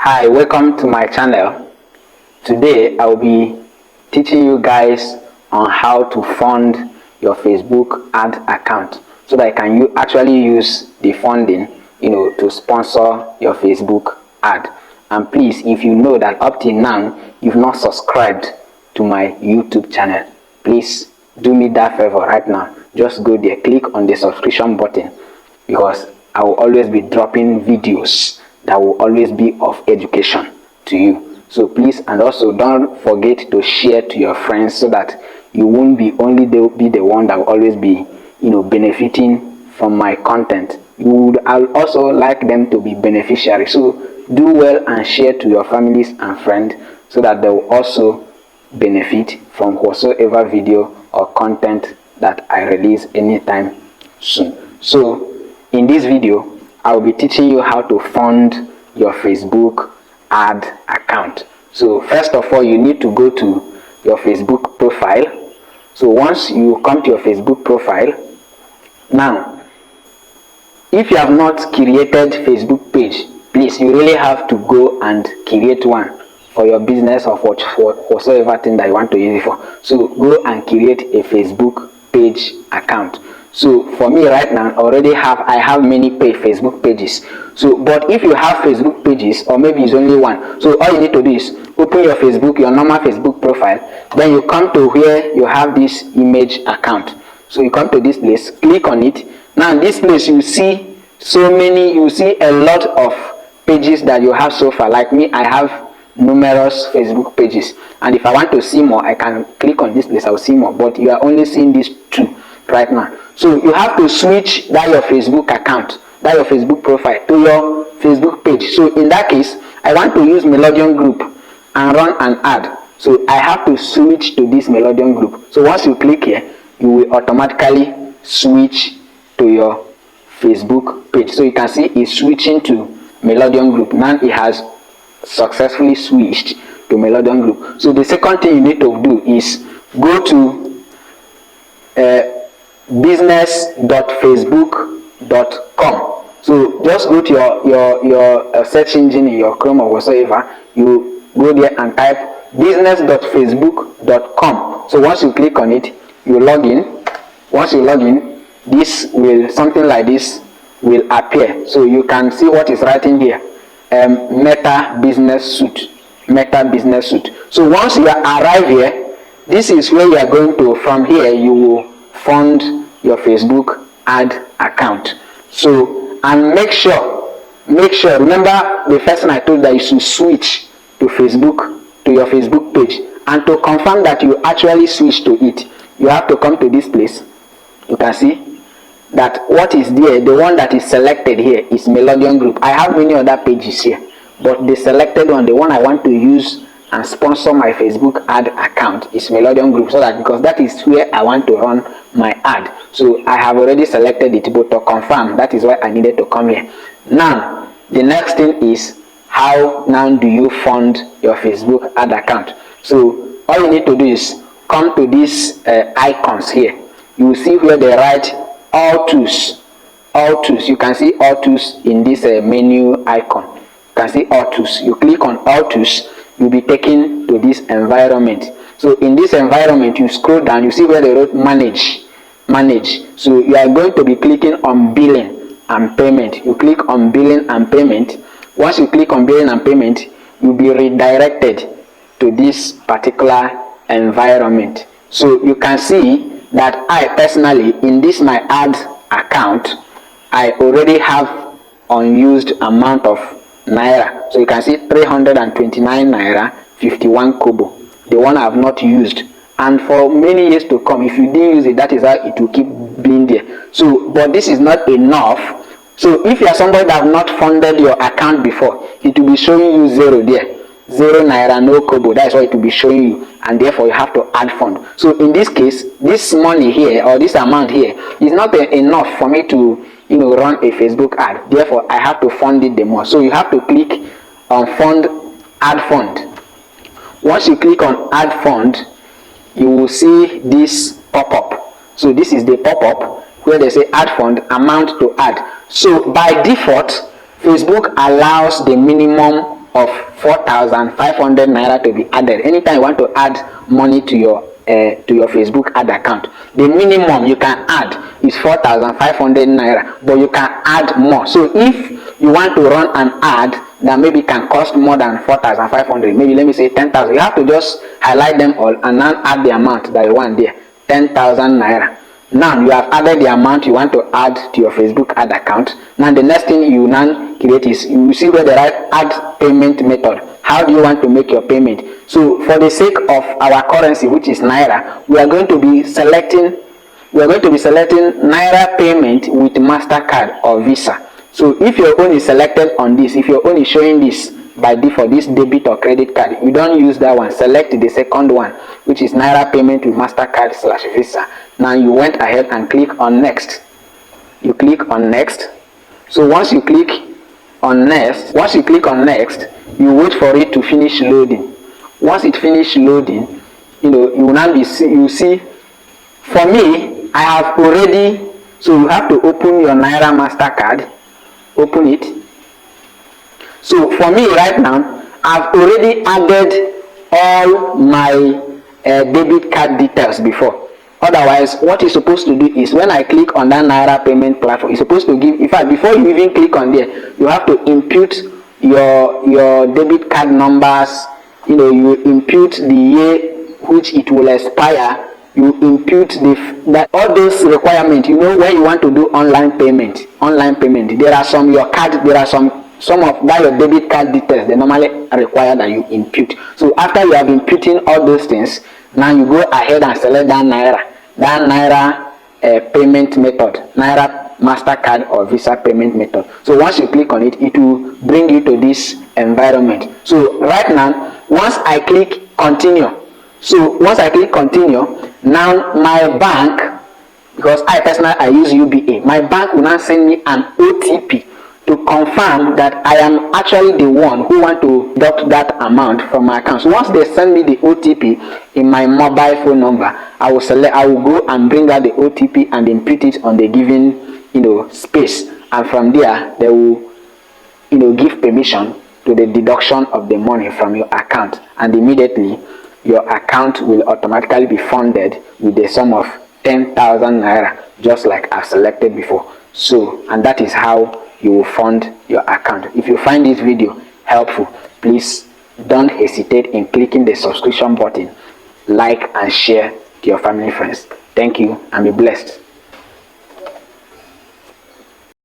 Hi, welcome to my channel. Today I'll be teaching you guys on how to fund your Facebook ad account so that you actually use the funding to sponsor your Facebook ad. And please, if you know that up till now you've not subscribed to my YouTube channel, please do me that favor right now. Just go there, click on the subscription button, because I will always be dropping videos that will always be of education to you. So please, and also don't forget to share to your friends so that you won't be only be the one that will always be benefiting from my content. I'll also like them to be beneficiaries. So do well and share to your families and friends so that they will also benefit from whatsoever video or content that I release anytime soon. So in this video, I'll be teaching you how to fund your Facebook ad account. So first of all, you need to go to your Facebook profile. So once you come to your Facebook profile, now if you have not created Facebook page, please, you really have to go and create one for your business or for whatsoever thing that you want to use it for. So go and create a Facebook page account. So for me right now, I have many Facebook pages. So but if you have Facebook pages, or maybe it's only one, so all you need to do is open your normal Facebook profile. Then you come to where you have this image account. So you come to this place, click on it. Now in this place you see a lot of pages that you have so far. Like me, I have numerous Facebook pages, and if I want to see more, I can click on this place, I'll see more, but you are only seeing these two right now. So you have to switch your Facebook account, your Facebook profile, to your Facebook page. So in that case, I want to use Melodium Group and run an ad. So I have to switch to this Melodium Group. So once you click here, you will automatically switch to your Facebook page. So you can see it's switching to Melodium Group. Now it has successfully switched to Melodium Group. So the second thing you need to do is go to business.facebook.com. so just go to your search engine in your Chrome or whatsoever. You go there and type business.facebook.com. so once you click on it, you log in. Once you log in, something like this will appear. So you can see what is writing here, Meta Business Suite. So once you arrive here, this is where you are going to, from here you will fund your Facebook ad account. So, and make sure, remember the first thing I told that you should switch to your Facebook page. And to confirm that you actually switch to it, you have to come to this place. You can see that what is there, the one that is selected here is Melodium Group. I have many other pages here, but the selected one, the one I want to use and sponsor my Facebook ad account, is Melodium Group, because that is where I want to run my ad. So I have already selected it, but to confirm, that is why I needed to come here. Now the next thing is, how now do you fund your Facebook ad account? So all you need to do is come to these icons here. You will see where they write all tools. You can see all tools in this menu icon. You can see all tools. You click on all tools, you'll be taken to this environment. So in this environment, you scroll down, you see where they wrote manage. So you are going to be clicking on billing and payment. You click on billing and payment. Once you click on billing and payment, you'll be redirected to this particular environment. So you can see that I personally, in this my ad account, I already have unused amount of naira. So you can see 329 naira 51 kobo, the one I have not used. And for many years to come, if you didn't use it, that is how it will keep being there. So but this is not enough. So if you are somebody that have not funded your account before, it will be showing you zero there, 0 naira, no kobo. That is what it will be showing you, and therefore you have to add fund. So in this case, this money here, or this amount here, is not enough for me to run a Facebook ad. Therefore I have to fund it the more. So you have to click on add fund. Once you click on add fund, you will see this pop-up. So this is the pop-up where they say add fund, amount to add. So by default, Facebook allows the minimum of 4,500 naira to be added. Anytime you want to add money to your Facebook ad account, the minimum you can add is 4,500 naira, but you can add more. So if you want to run an ad that maybe can cost more than 4,500, maybe let me say 10,000, you have to just highlight them all and now add the amount that you want there, 10,000 naira. Now you have added the amount you want to add to your Facebook ad account. Now the next thing you now create is, you see where the right add payment method. How do you want to make your payment? So for the sake of our currency, which is naira, we are going to be selecting naira payment with MasterCard or Visa. So if your own is selected on this, if your own is showing this by default, this debit or credit card, you don't use that one. Select the second one, which is naira payment with MasterCard / Visa. Now you went ahead and click on next. You click on next. So once you click on next, you wait for it to finish loading. Once it finishes loading, you will now you see. For me, I have already, so you have to open your Naira MasterCard. Open it. So for me right now, I've already added all my debit card details before. Otherwise, what you're supposed to do is, when I click on that Naira payment platform, it's supposed to give, in fact, before you even click on there, you have to input your debit card numbers. You input the year which it will expire. You input all those requirements. When you want to do online payment, there are some your of that your debit card details they normally require that you input. So after you have inputting all those things, now you go ahead and select that Naira payment method, Naira MasterCard or Visa payment method. So once you click on it, it will bring you to this environment. So right now, once I click continue, now my bank, because I use UBA, my bank will now send me an OTP to confirm that I am actually the one who want to deduct that amount from my account. So once they send me the OTP in my mobile phone number, I will go and bring out the OTP and input it on the given space, and from there they will give permission to the deduction of the money from your account, and immediately your account will automatically be funded with the sum of 10,000 naira, just like I've selected before. So, and that is how you will fund your account. If you find this video helpful, please don't hesitate in clicking the subscription button, like and share to your family friends. Thank you and be blessed.